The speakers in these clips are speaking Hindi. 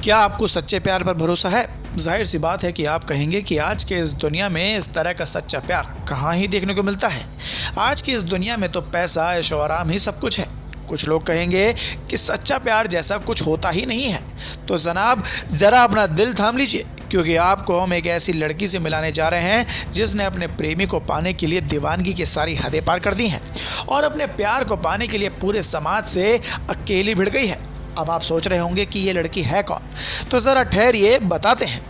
क्या आपको सच्चे प्यार पर भरोसा है? जाहिर सी बात है कि आप कहेंगे कि आज के इस दुनिया में इस तरह का सच्चा प्यार कहाँ ही देखने को मिलता है। आज की इस दुनिया में तो पैसा, ऐशो आराम ही सब कुछ है। कुछ लोग कहेंगे कि सच्चा प्यार जैसा कुछ होता ही नहीं है। तो जनाब, जरा अपना दिल थाम लीजिए, क्योंकि आपको हम एक ऐसी लड़की से मिलाने जा रहे हैं जिसने अपने प्रेमी को पाने के लिए दीवानगी की सारी हदें पार कर दी हैं और अपने प्यार को पाने के लिए पूरे समाज से अकेली भिड़ गई है। अब आप सोच रहे होंगे कि ये लड़की है कौन, तो जरा ठहरिए, बताते हैं।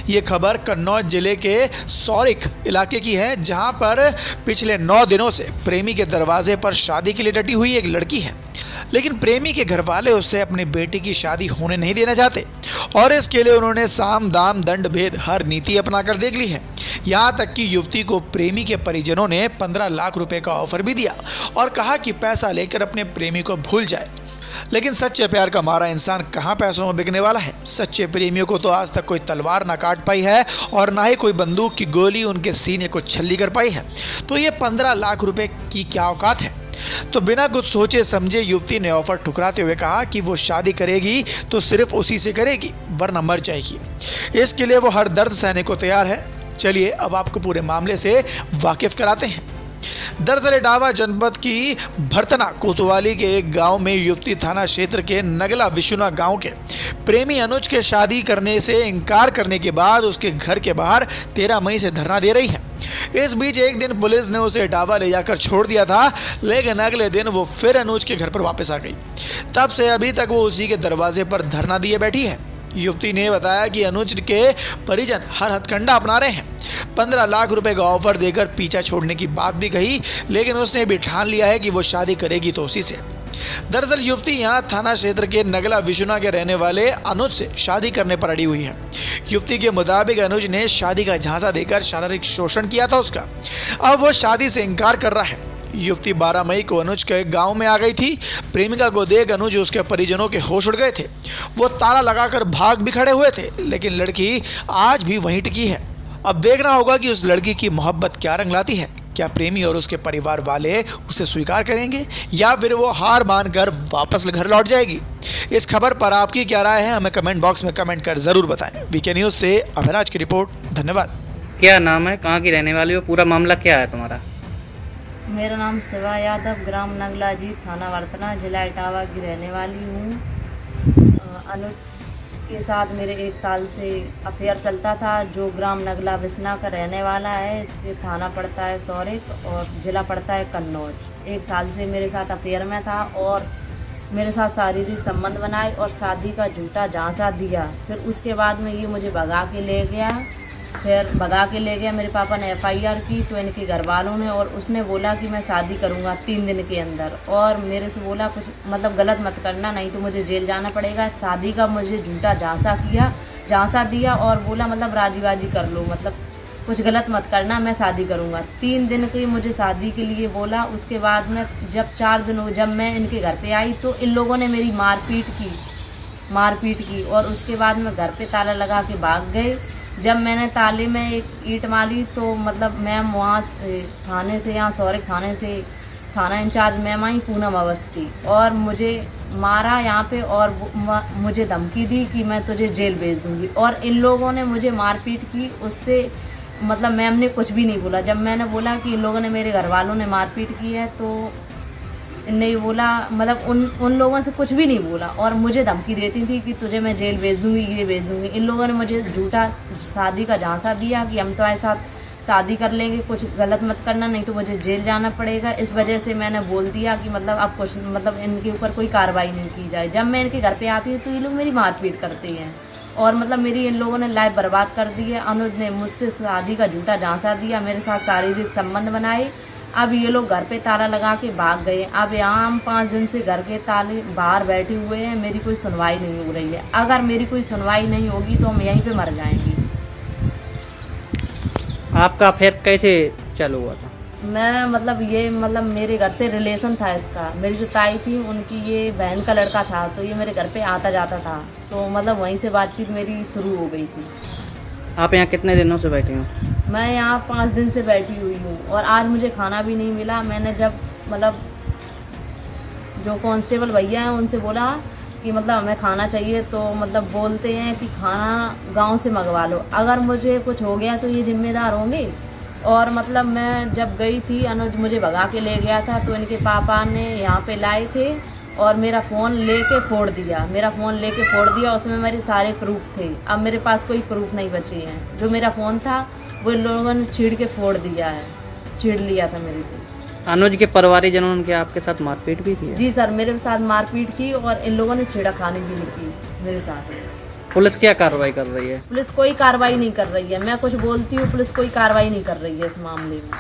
ये खबर कन्नौज जिले के सौरिख इलाके की है, जहां पर पिछले 9 दिनों से प्रेमी के दरवाजे पर शादी के लिए डटी हुई एक लड़की है। लेकिन प्रेमी के घर वाले उससे अपनी बेटी की शादी होने नहीं देना चाहते और इसके लिए उन्होंने साम दाम दंड भेद हर नीति अपनाकर देख ली है। यहाँ तक कि युवती को प्रेमी के परिजनों ने 15 लाख रुपए का ऑफर भी दिया और कहा कि पैसा लेकर अपने प्रेमी को भूल जाए। लेकिन सच्चे प्यार का मारा इंसान कहाँ पैसों में बिकने वाला है। सच्चे प्रेमियों को तो आज तक कोई तलवार ना काट पाई है और ना ही कोई बंदूक की गोली उनके सीने को छल्ली कर पाई है। तो ये 15 लाख रुपए की क्या औकात है। तो बिना कुछ सोचे समझे युवती ने ऑफर ठुकराते हुए कहा कि वो शादी करेगी तो सिर्फ उसी से करेगी, वरना मर जाएगी। इसके लिए वो हर दर्द सहने को तैयार है। चलिए अब आपको पूरे मामले से वाकिफ कराते हैं। दरअसल इटावा जनपद की भरतना कोतवाली के एक गांव में युवती थाना क्षेत्र के नगला विशुना गांव के प्रेमी अनुज के शादी करने से इनकार करने के बाद उसके घर के बाहर 13 मई से धरना दे रही है। इस बीच एक दिन पुलिस ने उसे इटावा ले जाकर छोड़ दिया था, लेकिन अगले दिन वो फिर अनुज के घर पर वापस आ गई। तब से अभी तक वो उसी के दरवाजे पर धरना दिए बैठी है। युवती ने बताया कि अनुज के परिजन हर हथकंडा अपना रहे हैं। 15 लाख रुपए का ऑफर देकर पीछा छोड़ने की बात भी कही, लेकिन उसने भी ठान लिया है कि वो शादी करेगी तो उसी से। दरअसल युवती यहाँ थाना क्षेत्र के नगला विशुना के रहने वाले अनुज से शादी करने पर अड़ी हुई है। युवती के मुताबिक अनुज ने शादी का झांसा देकर शारीरिक शोषण किया था उसका। अब वो शादी से इनकार कर रहा है। युवती 12 मई को अनुज के गांव में आ गई थी। प्रेमिका को देख अनुज उसके परिजनों के होश उड़ गए थे। वो ताला लगाकर भाग भी खड़े हुए थे, लेकिन लड़की आज भी वहीं टिकी है। अब देखना होगा कि उस लड़की की मोहब्बत क्या रंग लाती है। क्या प्रेमी और उसके परिवार वाले उसे स्वीकार करेंगे या फिर वो हार मानकर वापस घर लौट जाएगी। इस खबर पर आपकी क्या राय है, हमें कमेंट बॉक्स में कमेंट कर जरूर बताएं। वीके न्यूज से अभिराज की रिपोर्ट। धन्यवाद। क्या नाम है, कहाँ की रहने वाली हो, पूरा मामला क्या है तुम्हारा? मेरा नाम शिवा यादव, ग्राम नगलाजी, थाना वर्तना, जिला इटावा की रहने वाली हूँ। अनुज के साथ मेरे 1 साल से अफेयर चलता था, जो ग्राम नगला विसना का रहने वाला है। इसके थाना पड़ता है सौरिक और जिला पड़ता है कन्नौज। 1 साल से मेरे साथ अफेयर में था और मेरे साथ शारीरिक संबंध बनाए और शादी का झूठा झांसा दिया। फिर उसके बाद में ये मुझे भगा के ले गया। मेरे पापा ने FIR की तो इनके घर वालों ने, और उसने बोला कि मैं शादी करूंगा 3 दिन के अंदर, और मेरे से बोला कुछ मतलब गलत मत करना, नहीं तो मुझे जेल जाना पड़ेगा। शादी का मुझे झूठा झांसा दिया और बोला मतलब राजी बाजी कर लो, मतलब कुछ गलत मत करना, मैं शादी करूंगा। 3 दिन की मुझे शादी के लिए बोला। उसके बाद में जब 4 दिन जब मैं इनके घर पे आई तो इन लोगों ने मेरी मारपीट की और उसके बाद में घर पे ताला लगा के भाग गए। जब मैंने ताले में एक ईंट मारी तो मतलब मैम वहाँ थाने से, यहाँ सौरिक थाने से थाना incharge ma'am I Poonam Awasthi, और मुझे मारा यहाँ पे और मुझे धमकी दी कि मैं तुझे जेल भेज दूँगी। और इन लोगों ने मुझे मारपीट की, उससे मतलब मैम ने कुछ भी नहीं बोला। जब मैंने बोला कि इन लोगों ने, मेरे घर वालों ने मारपीट की है, तो इनने बोला मतलब उन लोगों से कुछ भी नहीं बोला और मुझे धमकी देती थी कि तुझे मैं जेल भेज दूँगी, ये भेज दूँगी। इन लोगों ने मुझे झूठा शादी का झांसा दिया कि हम तुम्हारे साथ शादी कर लेंगे, कुछ गलत मत करना, नहीं तो मुझे जेल जाना पड़ेगा। इस वजह से मैंने बोल दिया कि मतलब अब कुछ मतलब इनके ऊपर कोई कार्रवाई नहीं की जाए। जब मैं इनके घर पे आती हूँ तो ये लोग मेरी मारपीट करते हैं और मतलब मेरी इन लोगों ने लाइफ बर्बाद कर दी है। अनुज ने मुझसे शादी का झूठा झांसा दिया, मेरे साथ शारीरिक संबंध बनाए। अब ये लोग घर पे ताला लगा के भाग गए। अब यहाँ हम 5 दिन से घर के ताले बाहर बैठे हुए हैं, मेरी कोई सुनवाई नहीं हो रही है। अगर मेरी कोई सुनवाई नहीं होगी तो हम यहीं पे मर जाएंगे। आपका अफेयर कैसे चालू हुआ था? मैं मतलब मेरे घर से रिलेशन था इसका। मेरी जो ताई थी उनकी ये बहन का लड़का था, तो ये मेरे घर पे आता जाता था, तो मतलब वहीं से बातचीत मेरी शुरू हो गई थी। आप यहाँ कितने दिनों से बैठी हो? मैं यहाँ 5 दिन से बैठी हुई हूँ और आज मुझे खाना भी नहीं मिला। मैंने जब मतलब जो कांस्टेबल भैया हैं उनसे बोला कि मतलब हमें खाना चाहिए, तो मतलब बोलते हैं कि खाना गांव से मंगवा लो, अगर मुझे कुछ हो गया तो ये जिम्मेदार होंगे। और मतलब मैं जब गई थी, अनुज मुझे भगा के ले गया था, तो इनके पापा ने यहाँ पे लाए थे और मेरा फ़ोन लेके फोड़ दिया। उसमें मेरे सारे प्रूफ थे। अब मेरे पास कोई प्रूफ नहीं बचे हैं। जो मेरा फ़ोन था वो इन लोगों ने छीड़ के फोड़ दिया है, छीड़ लिया था मेरे से। अनुज के परिवारीजनों ने क्या आपके साथ मारपीट भी की? जी सर, मेरे साथ मारपीट की और इन लोगों ने छेड़ा खाने भी नहीं की मेरे साथ। पुलिस क्या कार्रवाई कर रही है? पुलिस कोई कार्रवाई नहीं कर रही है। मैं कुछ बोलती हूँ, पुलिस कोई कार्रवाई नहीं कर रही है इस मामले में।